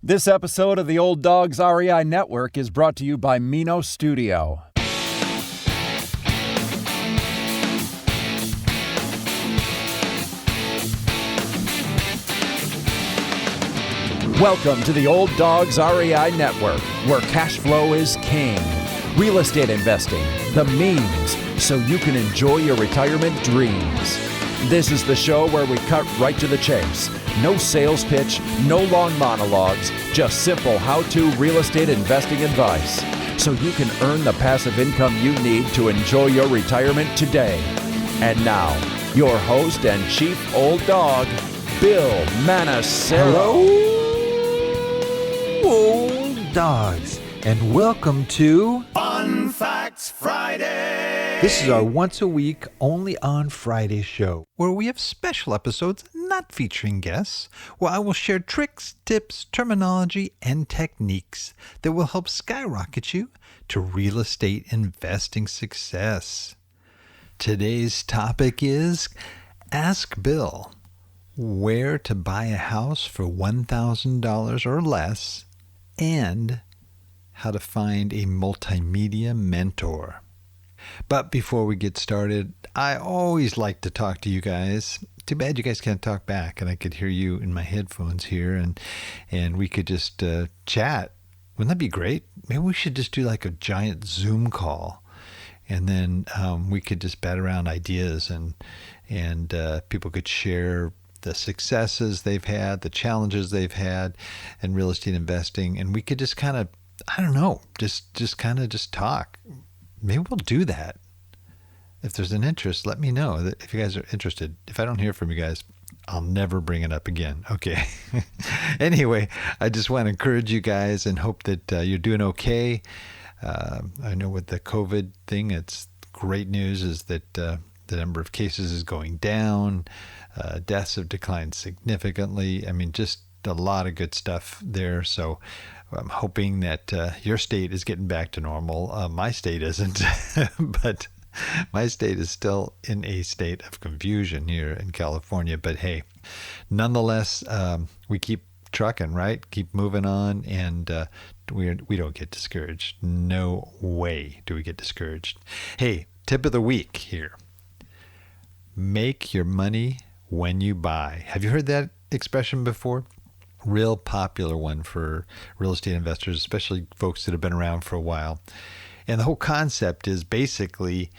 This episode of the Old Dogs REI Network is brought to you by Mino Studio. Welcome to the Old Dogs REI Network, where cash flow is king. Real estate investing, the means, so you can enjoy your retirement dreams. This is the show where we cut right to the chase. No sales pitch, no long monologues, just simple how-to real estate investing advice, so you can earn the passive income you need to enjoy your retirement today. And now, your host and chief old dog, Bill Manassero. Hello, old dogs, and welcome to Fun Facts Friday. This is our once a week, only on Friday show, where we have special episodes not featuring guests, where I will share tricks, tips, terminology, and techniques that will help skyrocket you to real estate investing success. Today's topic is Ask Bill where to buy a house for $1,000 or less, and how to find a multimedia mentor. But before we get started, I always like to talk to you guys. Too bad you guys can't talk back, and I could hear you in my headphones here, and we could just chat. Wouldn't that be great? Maybe we should just do like a giant Zoom call, and then we could just bat around ideas, and people could share the successes they've had, the challenges they've had in real estate investing, and we could just kind of, I don't know, just kind of talk. Maybe we'll do that. If there's an interest, let me know that if you guys are interested. If I don't hear from you guys, I'll never bring it up again. Okay. Anyway, I just want to encourage you guys and hope that you're doing okay. I know with the COVID thing, it's great news is that the number of cases is going down. Deaths have declined significantly. I mean, just a lot of good stuff there. So I'm hoping that your state is getting back to normal. My state isn't, but my state is still in a state of confusion here in California. But hey, nonetheless, we keep trucking, right? Keep moving on, and we don't get discouraged. No way do we get discouraged. Hey, tip of the week here. Make your money when you buy. Have you heard that expression before? Real popular one for real estate investors, especially folks that have been around for a while. And the whole concept is basically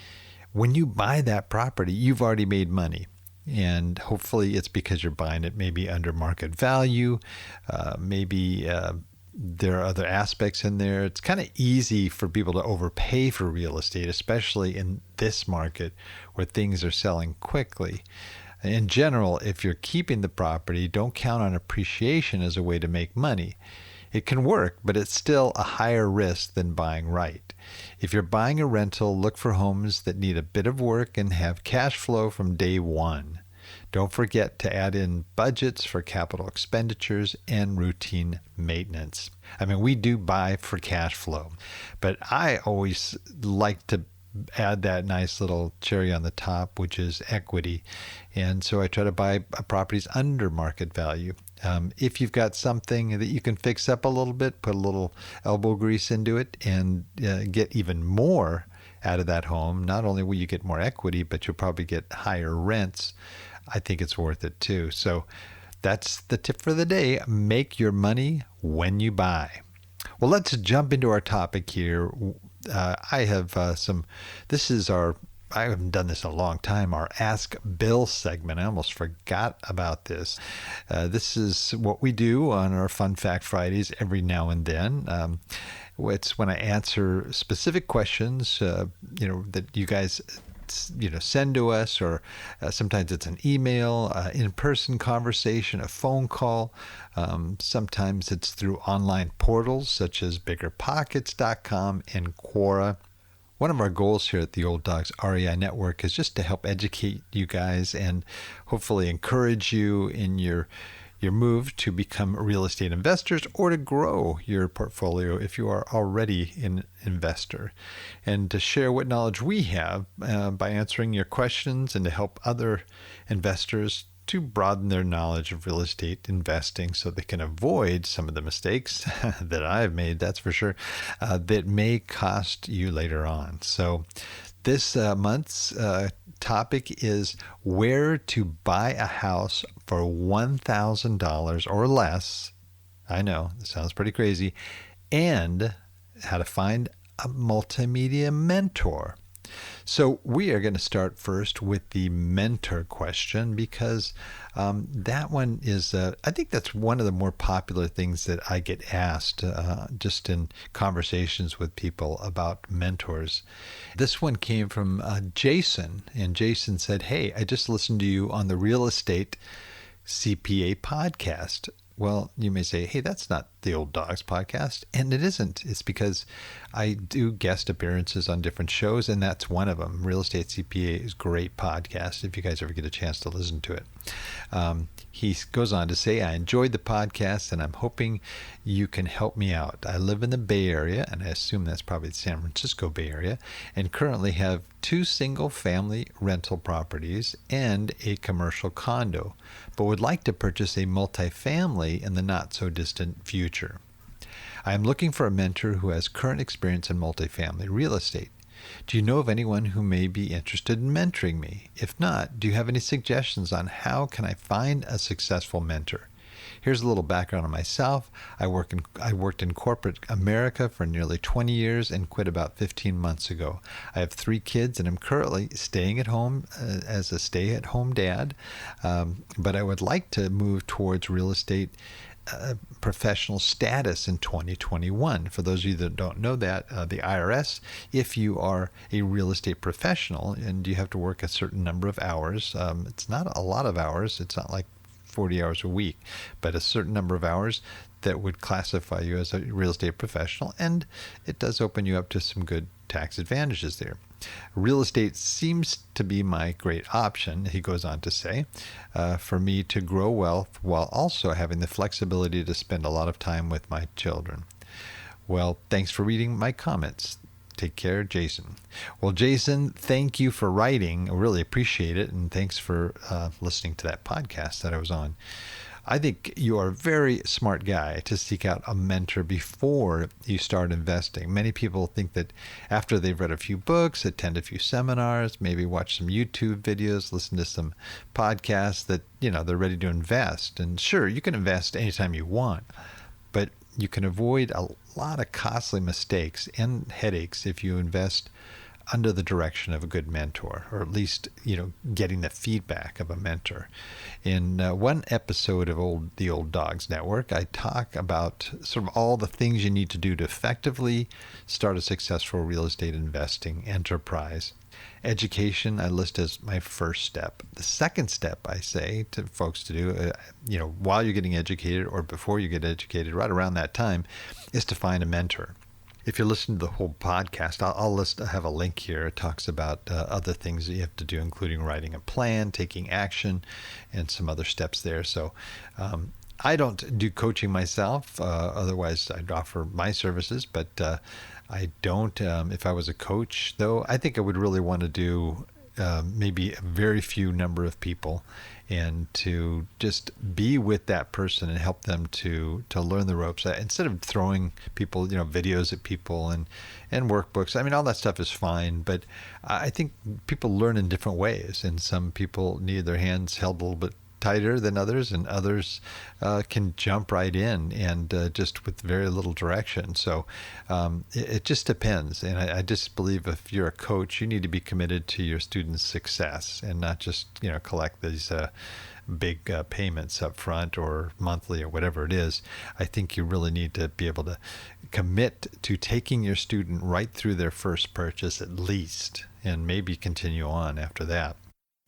when you buy that property, you've already made money. And hopefully it's because you're buying it maybe under market value. Maybe there are other aspects in there. It's kind of easy for people to overpay for real estate, especially in this market where things are selling quickly. In general, if you're keeping the property, don't count on appreciation as a way to make money. It can work, but it's still a higher risk than buying right. If you're buying a rental, look for homes that need a bit of work and have cash flow from day one. Don't forget to add in budgets for capital expenditures and routine maintenance. I mean, we do buy for cash flow, but I always like to add that nice little cherry on the top, which is equity. And so I try to buy properties under market value. If you've got something that you can fix up a little bit, put a little elbow grease into it, and get even more out of that home, not only will you get more equity, but you'll probably get higher rents. I think it's worth it too. So that's the tip for the day. Make your money when you buy. Well, let's jump into our topic here. I have I haven't done this in a long time, our Ask Bill segment. I almost forgot about this. This is what we do on our Fun Fact Fridays every now and then. It's when I answer specific questions, that you guys send to us, or sometimes it's an email, in-person conversation, a phone call. Sometimes it's through online portals such as biggerpockets.com and Quora. One of our goals here at the Old Dogs REI Network is just to help educate you guys and hopefully encourage you in your move to become real estate investors or to grow your portfolio if you are already an investor, and to share what knowledge we have by answering your questions and to help other investors to broaden their knowledge of real estate investing so they can avoid some of the mistakes that I've made, that's for sure, that may cost you later on. So this month's topic is where to buy a house for $1,000 or less. I know, this sounds pretty crazy. And how to find a multimedia mentor. So we are going to start first with the mentor question because that one is, I think that's one of the more popular things that I get asked just in conversations with people about mentors. This one came from Jason, and Jason said, "Hey, I just listened to you on the Real Estate CPA podcast." Well, you may say, hey, that's not the Old Dogs podcast. And it isn't. It's because I do guest appearances on different shows, and that's one of them. Real Estate CPA is a great podcast if you guys ever get a chance to listen to it. He goes on to say, I enjoyed the podcast, and I'm hoping you can help me out. I live in the Bay Area, and I assume that's probably the San Francisco Bay Area, and currently have 2 single-family rental properties and a commercial condo, but would like to purchase a multifamily in the not-so-distant future. I am looking for a mentor who has current experience in multifamily real estate. Do you know of anyone who may be interested in mentoring me? If not, do you have any suggestions on how can I find a successful mentor? Here's a little background on myself. I worked in corporate America for nearly 20 years and quit about 15 months ago. I have 3 kids and I'm currently staying at home as a stay-at-home dad, but I would like to move towards real estate professional status in 2021. For those of you that don't know that, the IRS, if you are a real estate professional and you have to work a certain number of hours, it's not a lot of hours, it's not like 40 hours a week, but a certain number of hours that would classify you as a real estate professional, and it does open you up to some good tax advantages there. Real estate seems to be my great option, he goes on to say, for me to grow wealth while also having the flexibility to spend a lot of time with my children. Well, thanks for reading my comments. Take care, Jason. Well, Jason, thank you for writing. I really appreciate it, and thanks for listening to that podcast that I was on. I think you are a very smart guy to seek out a mentor before you start investing. Many people think that after they've read a few books, attend a few seminars, maybe watch some YouTube videos, listen to some podcasts, that, you know, they're ready to invest. And sure, you can invest anytime you want, but you can avoid a lot of costly mistakes and headaches if you invest under the direction of a good mentor, or at least, you know, getting the feedback of a mentor. In one episode of the Old Dogs Network, I talk about sort of all the things you need to do to effectively start a successful real estate investing enterprise. Education, I list as my first step. The second step I say to folks to do, while you're getting educated or before you get educated, right around that time, is to find a mentor. If you listen to the whole podcast, I have a link here. It talks about other things that you have to do, including writing a plan, taking action, and some other steps there. So I don't do coaching myself. Otherwise, I'd offer my services, but I don't. If I was a coach, though, I think I would really want to do maybe a very few number of people, and to just be with that person and help them to learn the ropes. Instead of throwing people, videos at people and workbooks. I mean, all that stuff is fine, but I think people learn in different ways, and some people need their hands held a little bit tighter than others, and others can jump right in and just with very little direction. So it just depends. And I just believe if you're a coach, you need to be committed to your students' success and not just collect these big payments up front or monthly or whatever it is. I think you really need to be able to commit to taking your student right through their first purchase at least, and maybe continue on after that.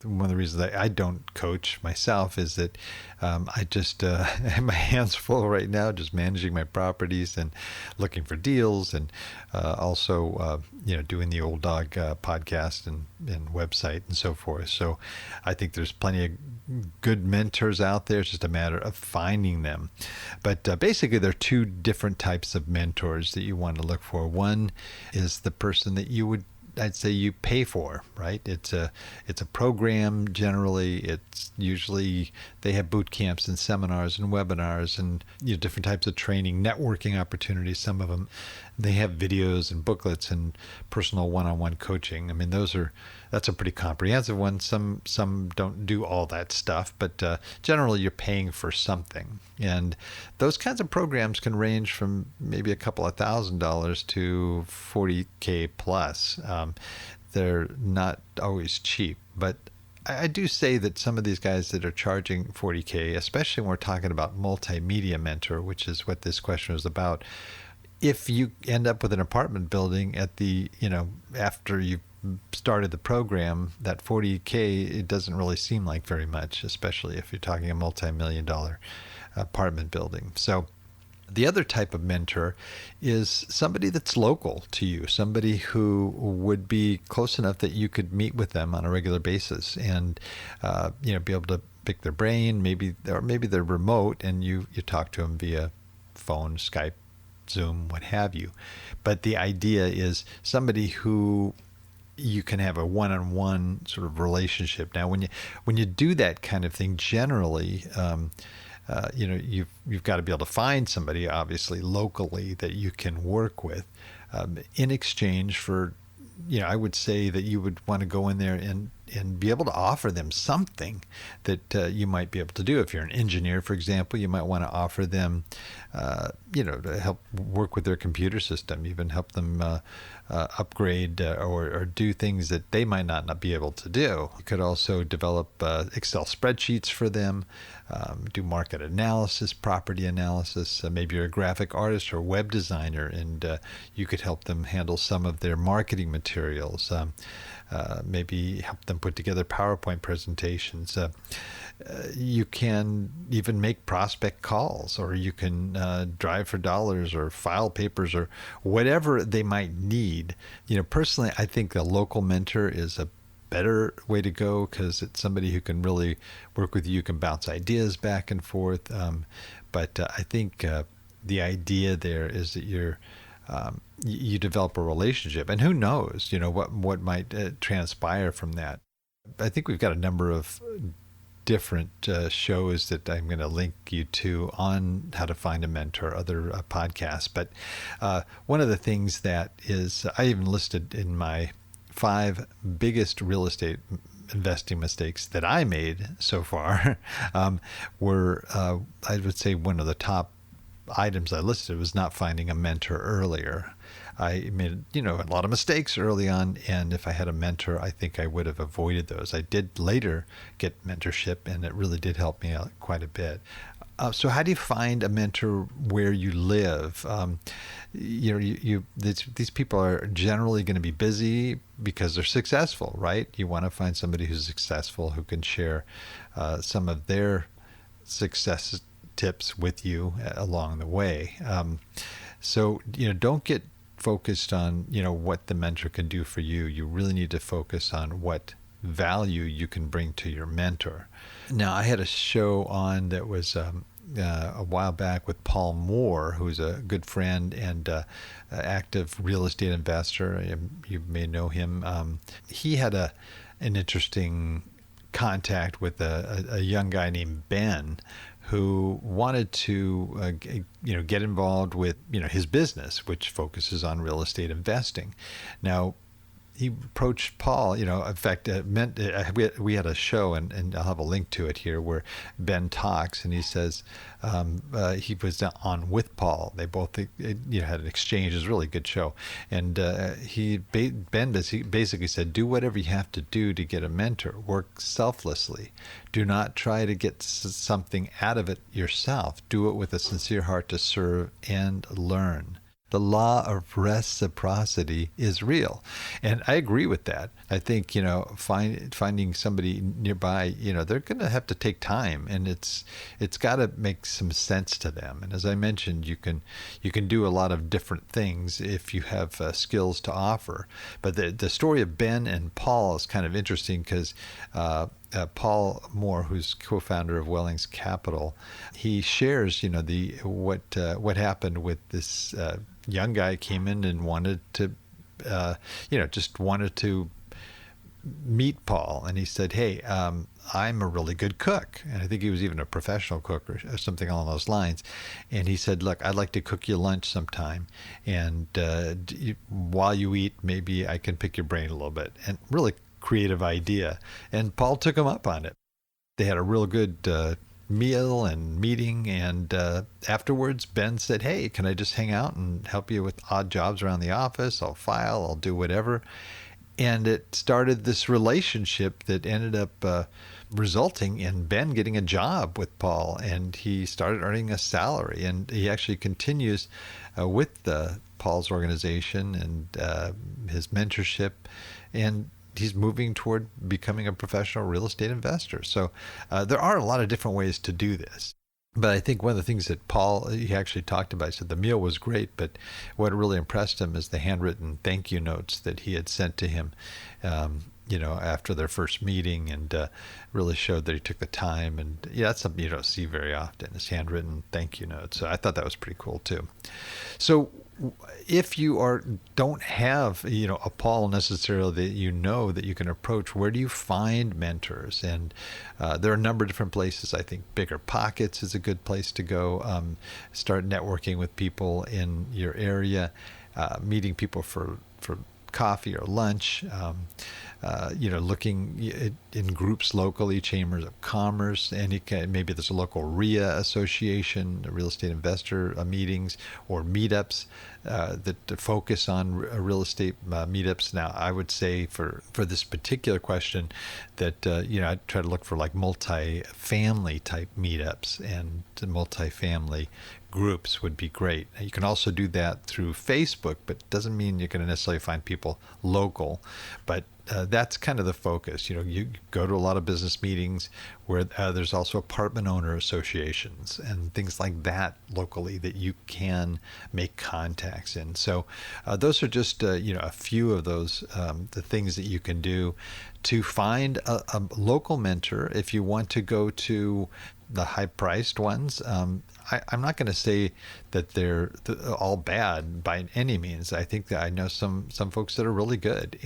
One of the reasons I don't coach myself is that I just have my hands full right now, just managing my properties and looking for deals, and also doing the Old Dog podcast and website and so forth. So I think there's plenty of good mentors out there. It's just a matter of finding them. But basically, there are 2 different types of mentors that you want to look for. One is the person that you would I'd say you pay for, right? It's a program. Generally, it's usually they have boot camps and seminars and webinars and different types of training, networking opportunities. Some of them, they have videos and booklets and personal one-on-one coaching. I mean, that's a pretty comprehensive one. Some don't do all that stuff, but generally you're paying for something. And those kinds of programs can range from maybe a couple of $1,000s to $40K plus. They're not always cheap, but I do say that some of these guys that are charging $40K, especially when we're talking about Multimedia Mentor, which is what this question was about, if you end up with an apartment building at after you've started the program, that $40K, it doesn't really seem like very much, especially if you're talking a multi-million-dollar apartment building. So the other type of mentor is somebody that's local to you, somebody who would be close enough that you could meet with them on a regular basis and be able to pick their brain, maybe they're remote and you talk to them via phone, Skype, Zoom, what have you. But the idea is somebody who you can have a one-on-one sort of relationship. Now, when you do that kind of thing, generally, you've got to be able to find somebody, obviously, locally that you can work with in exchange for, I would say that you would want to go in there and be able to offer them something that you might be able to do. If you're an engineer, for example, you might want to offer them, to help work with their computer system, even help them upgrade or do things that they might not be able to do. You could also develop Excel spreadsheets for them, do market analysis, property analysis. Maybe you're a graphic artist or web designer, and you could help them handle some of their marketing materials. Maybe help them put together PowerPoint presentations. You can even make prospect calls, or you can drive for dollars or file papers or whatever they might need. Personally, I think a local mentor is a better way to go because it's somebody who can really work with you. You can bounce ideas back and forth. But I think the idea there is that you develop a relationship, and who knows, what might transpire from that. I think we've got a number of different shows that I'm going to link you to on how to find a mentor, other podcasts. But one of the things that is, I even listed in my 5 biggest real estate investing mistakes that I made so far were, I would say one of the top items I listed was not finding a mentor earlier. I made, a lot of mistakes early on, and if I had a mentor, I think I would have avoided those. I did later get mentorship, and it really did help me out quite a bit. So how do you find a mentor where you live? These people are generally going to be busy because they're successful, right? You want to find somebody who's successful who can share some of their success tips with you along the way. So don't get focused on what the mentor can do for you. You really need to focus on what value you can bring to your mentor. Now, I had a show on that was a while back with Paul Moore, who's a good friend and active real estate investor. You may know him. He had an interesting contact with a young guy named Ben, who wanted to get involved with his business, which focuses on real estate investing. Now, he approached Paul, in fact, we had a show, and I'll have a link to it here, where Ben talks, and he says he was on with Paul. They both had an exchange. It was a really good show. And Ben basically said, do whatever you have to do to get a mentor. Work selflessly. Do not try to get something out of it yourself. Do it with a sincere heart to serve and learn. The law of reciprocity is real. And I agree with that. I think, finding somebody nearby, they're going to have to take time, and it's got to make some sense to them. And as I mentioned, you can do a lot of different things if you have skills to offer. But the story of Ben and Paul is kind of interesting because Paul Moore, who's co-founder of Wellings Capital, he shares, what happened with this young guy came in and wanted to just wanted to meet Paul. And he said, hey, I'm a really good cook. And I think he was even a professional cook or something along those lines. And he said, look, I'd like to cook you lunch sometime. And while you eat, maybe I can pick your brain a little bit. And really creative idea. And Paul took him up on it. They had a real good meal and meeting. And afterwards, Ben said, hey, can I just hang out and help you with odd jobs around the office? I'll file, I'll do whatever. And it started this relationship that ended up resulting in Ben getting a job with Paul, and he started earning a salary. And he actually continues with Paul's organization and his mentorship, and he's moving toward becoming a professional real estate investor. So there are a lot of different ways to do this. But I think one of the things that Paul, he actually talked about, he said the meal was great, but what really impressed him is the handwritten thank you notes that he had sent to him, after their first meeting, and really showed that he took the time. And that's something you don't see very often, is handwritten thank you notes. So I thought that was pretty cool too. So if you don't have a Paul necessarily that you can approach, where do you find mentors? And there are a number of different places. I think Bigger Pockets is a good place to go. Start networking with people in your area, meeting people for coffee or lunch. Looking in groups locally, chambers of commerce, and maybe there's a local RIA association, real estate investor meetings, or meetups that focus on real estate meetups. Now, I would say for this particular question that I'd try to look for like multifamily type meetups, and multifamily groups would be great. You can also do that through Facebook, but it doesn't mean you're going to necessarily find people local. But that's kind of the focus. You go to a lot of business meetings where there's also apartment owner associations and things like that locally that you can make contacts in. So those are just a few of those the things that you can do to find a local mentor. If you want to go to the high-priced ones, I'm not going to say that they're all bad by any means. I think that I know some folks that are really good,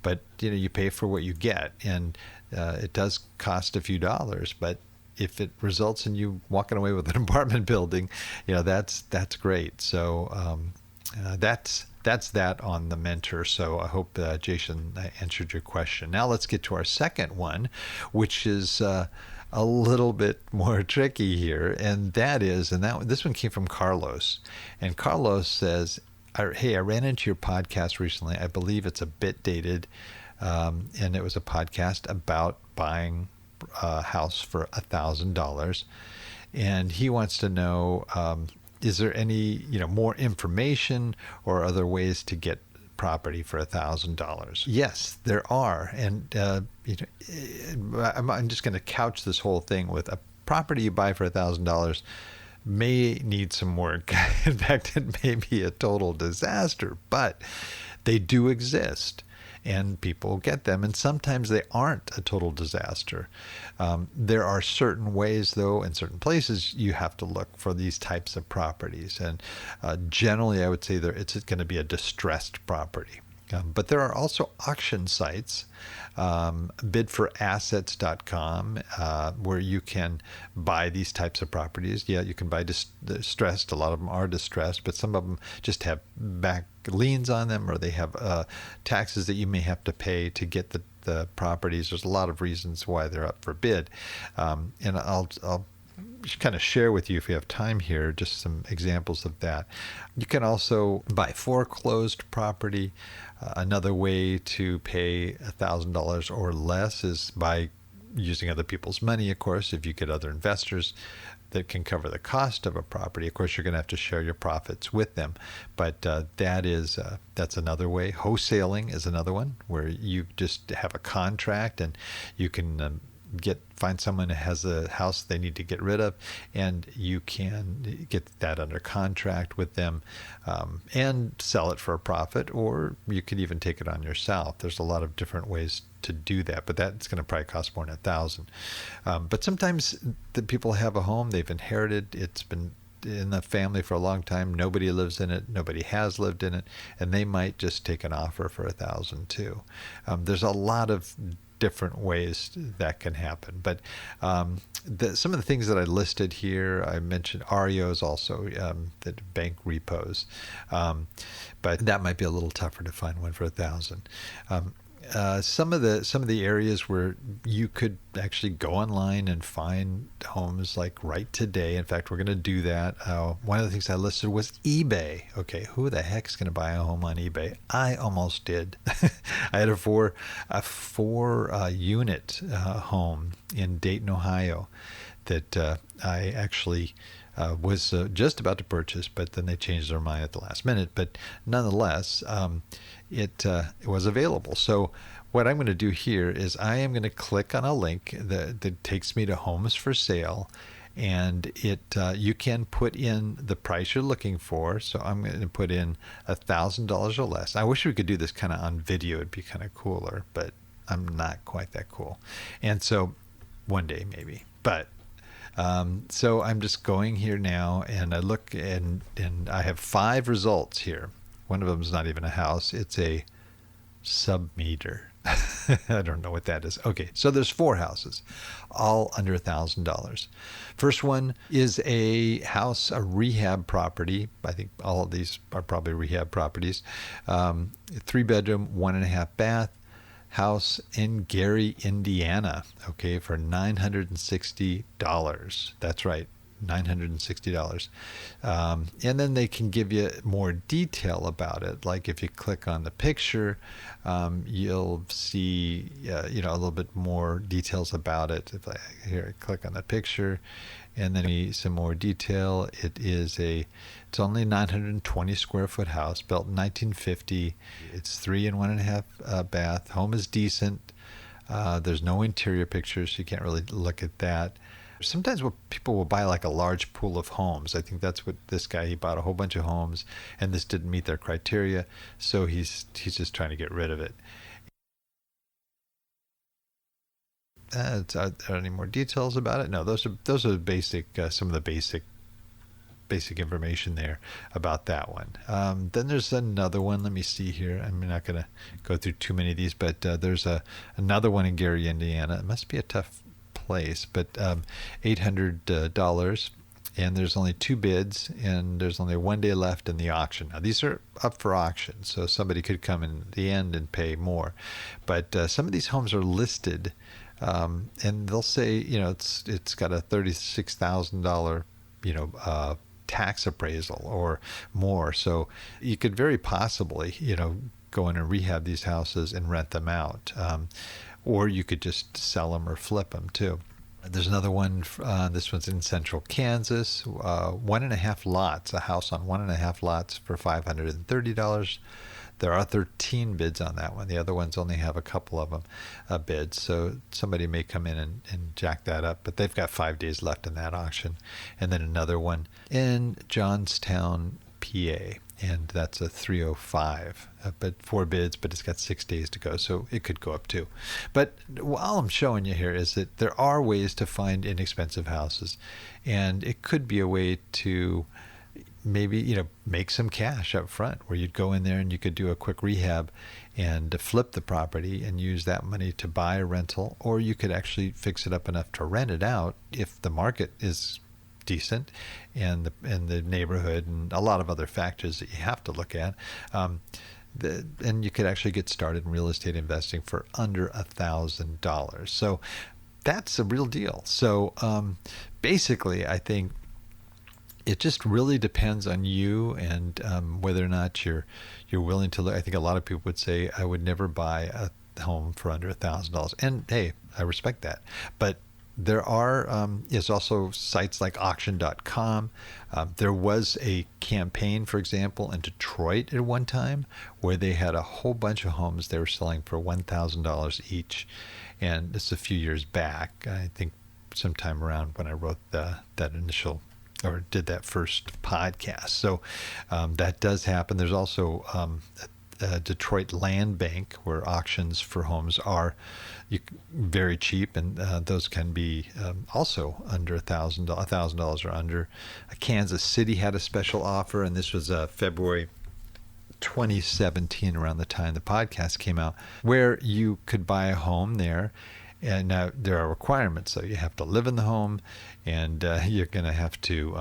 but you pay for what you get, and it does cost a few dollars. But if it results in you walking away with an apartment building, that's great. So that's that on the mentor. So I hope Jason answered your question. Now let's get to our second one, which is a little bit more tricky here, and this one came from Carlos. And Carlos says, hey, I ran into your podcast recently. I believe it's a bit dated, and it was a podcast about buying a house for $1,000. And he wants to know, is there any more information or other ways to get property for $1,000? Yes, there are. And I'm just going to couch this whole thing with a property you buy for $1,000 may need some work. In fact, it may be a total disaster, but they do exist. And people get them, and sometimes they aren't a total disaster. There are certain ways, though, in certain places, you have to look for these types of properties. And generally, I would say it's going to be a distressed property. But there are also auction sites, bidforassets.com, where you can buy these types of properties. Yeah, you can buy distressed. A lot of them are distressed, but some of them just have back liens on them, or they have taxes that you may have to pay to get the properties. There's a lot of reasons why they're up for bid. And I'll kind of share with you, if you have time here, just some examples of that. You can also buy foreclosed property. Another way to pay $1,000 or less is by using other people's money, of course. If you get other investors that can cover the cost of a property, of course, you're going to have to share your profits with them. But that's another way. Wholesaling is another one, where you just have a contract and you can find someone who has a house they need to get rid of, and you can get that under contract with them and sell it for a profit, or you could even take it on yourself. There's a lot of different ways to do that, but that's going to probably cost more than $1,000. But sometimes the people have a home they've inherited. It's been in the family for a long time. Nobody lives in it. Nobody has lived in it, and they might just take an offer for $1,000 too. There's a lot of different ways that can happen, but some of the things that I listed here, I mentioned REOs also, the bank repos, but that might be a little tougher to find one for $1,000. Some of the areas where you could actually go online and find homes like right today. In fact, we're going to do that. One of the things I listed was eBay. Okay, who the heck is going to buy a home on eBay? I almost did. I had a four unit home in Dayton, Ohio, that I actually was just about to purchase, but then they changed their mind at the last minute. But nonetheless, it was available. So what I'm going to do here is I am going to click on a link that takes me to Homes for Sale, and you can put in the price you're looking for. So I'm going to put in $1,000 or less. I wish we could do this kind of on video. It'd be kind of cooler, but I'm not quite that cool. And so one day maybe, but so I'm just going here now, and I look, and I have 5 results here. One of them is not even a house. It's a sub-meter. I don't know what that is. Okay, so there's 4 houses, all under $1,000. First one is a house, a rehab property. I think all of these are probably rehab properties. 3-bedroom, 1.5 bath. House in Gary, Indiana, okay, for $960. That's right, $960. And then they can give you more detail about it. Like if you click on the picture, you'll see, a little bit more details about it. If I click on the picture, and then some more detail. It's only 920 square foot house, built in 1950. It's 3 and 1.5 bath. Home is decent. There's no interior pictures, so you can't really look at that. Sometimes people will buy like a large pool of homes. I think that's what this guy, he bought a whole bunch of homes, and this didn't meet their criteria, so he's just trying to get rid of it. Are there any more details about it? No, those are basic, some of the basic information there about that one. Then there's another one. Let me see here. I'm not going to go through too many of these, but there's another one in Gary, Indiana. It must be a tough place, but $800, and there's only 2 bids, and there's only 1 day left in the auction. Now these are up for auction, so somebody could come in the end and pay more, but some of these homes are listed. And they'll say, it's got a $36,000, tax appraisal or more. So you could very possibly, go in and rehab these houses and rent them out. Or you could just sell them or flip them too. There's another one. This one's in central Kansas, 1.5 lots, a house on 1.5 lots for $530. There are 13 bids on that one. The other ones only have a couple of them bids. So somebody may come in and jack that up, but they've got 5 days left in that auction. And then another one in Johnstown, PA, and that's a 305. But 4 bids, but it's got 6 days to go, so it could go up too. But all I'm showing you here is that there are ways to find inexpensive houses, and it could be a way to maybe make some cash up front, where you'd go in there and you could do a quick rehab and flip the property and use that money to buy a rental, or you could actually fix it up enough to rent it out if the market is decent and the neighborhood and a lot of other factors that you have to look at. And you could actually get started in real estate investing for under $1,000. So that's a real deal. So basically, I think it just really depends on you and whether or not you're willing to look. I think a lot of people would say, I would never buy a home for under $1,000. And hey, I respect that. But there are is also sites like auction.com. There was a campaign, for example, in Detroit at one time where they had a whole bunch of homes they were selling for $1,000 each. And this is a few years back, I think sometime around when I wrote that initial did that first podcast. So that does happen. There's also Detroit Land Bank, where auctions for homes are very cheap, and those can be also under $1,000 or under. Kansas City had a special offer, and this was February 2017, around the time the podcast came out, where you could buy a home there. And now there are requirements, so you have to live in the home, and you're going to have to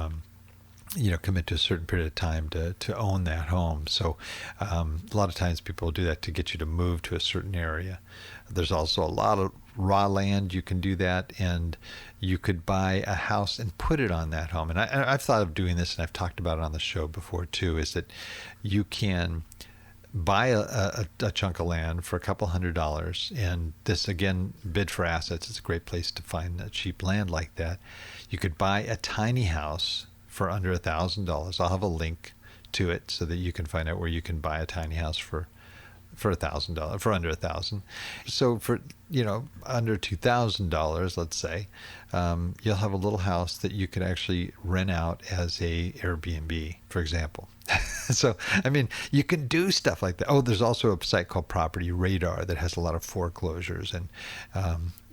commit to a certain period of time to own that home. So a lot of times people do that to get you to move to a certain area. There's also a lot of raw land. You can do that, and you could buy a house and put it on that home. And I've thought of doing this, and I've talked about it on the show before too, is that you can buy a chunk of land for a couple $100, and this, again, Bid for Assets. It's a great place to find cheap land like that. You could buy a tiny house for under $1,000. I'll have a link to it so that you can find out where you can buy a tiny house for $1,000, for under $1,000. So for under $2,000, let's say, you'll have a little house that you could actually rent out as a Airbnb, for example. So I mean, you can do stuff like that. Oh, there's also a site called Property Radar that has a lot of foreclosures, and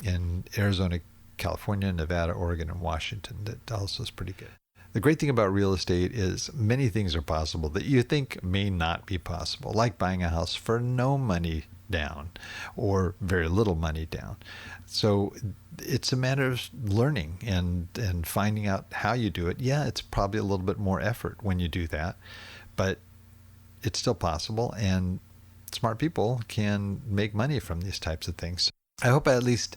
in Arizona, California, Nevada, Oregon, and Washington, that also is pretty good. The great thing about real estate is many things are possible that you think may not be possible, like buying a house for no money down or very little money down. So it's a matter of learning and finding out how you do it. Yeah, it's probably a little bit more effort when you do that, but it's still possible, and smart people can make money from these types of things. I hope I at least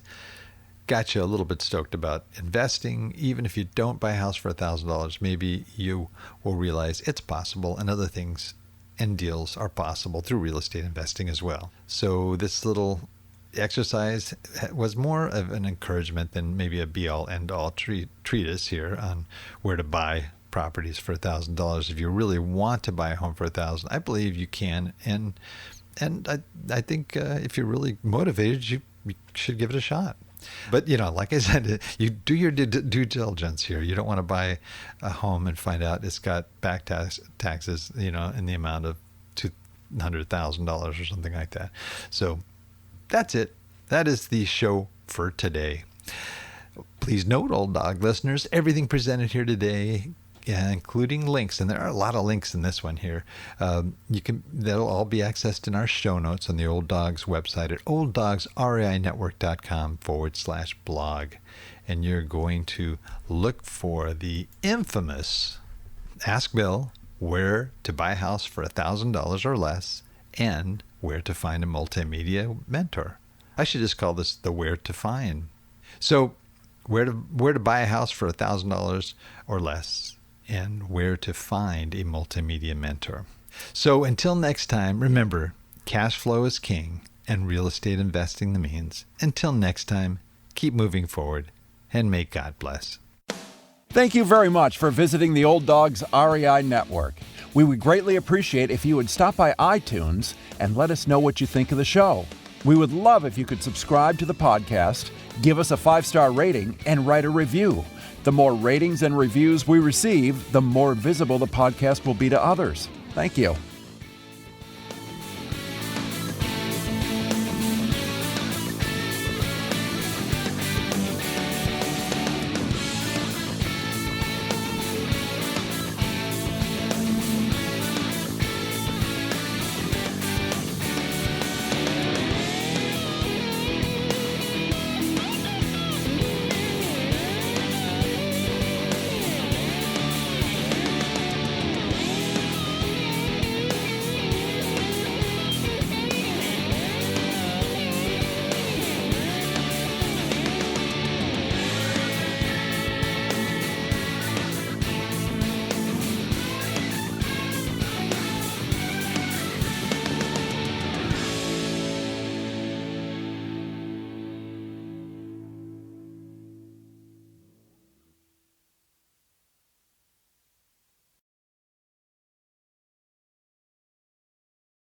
got you a little bit stoked about investing. Even if you don't buy a house for $1,000, maybe you will realize it's possible, and other things and deals are possible through real estate investing as well. So this little exercise was more of an encouragement than maybe a be-all, end-all treatise here on where to buy properties for $1,000. If you really want to buy a home for $1,000, I believe you can, and I think if you're really motivated, you should give it a shot. But, like I said, you do your due diligence here. You don't want to buy a home and find out it's got back taxes, in the amount of $200,000 or something like that. So that's it. That is the show for today. Please note, Old Dog listeners, everything presented here today, including links, and there are a lot of links in this one here. They'll all be accessed in our show notes on the Old Dogs website at olddogsreinetwork.com/blog. And you're going to look for the infamous Ask Bill, where to buy a house for $1,000 or less, and where to find a multimedia mentor. I should just call this the where to find. So where to buy a house for $1,000 or less, and where to find a multimedia mentor. So until next time, remember, cash flow is king and real estate investing the means. Until next time, keep moving forward, and may God bless. Thank you very much for visiting the Old Dogs REI Network. We would greatly appreciate if you would stop by iTunes and let us know what you think of the show. We would love if you could subscribe to the podcast, give us a 5-star rating, and write a review. The more ratings and reviews we receive, the more visible the podcast will be to others. Thank you.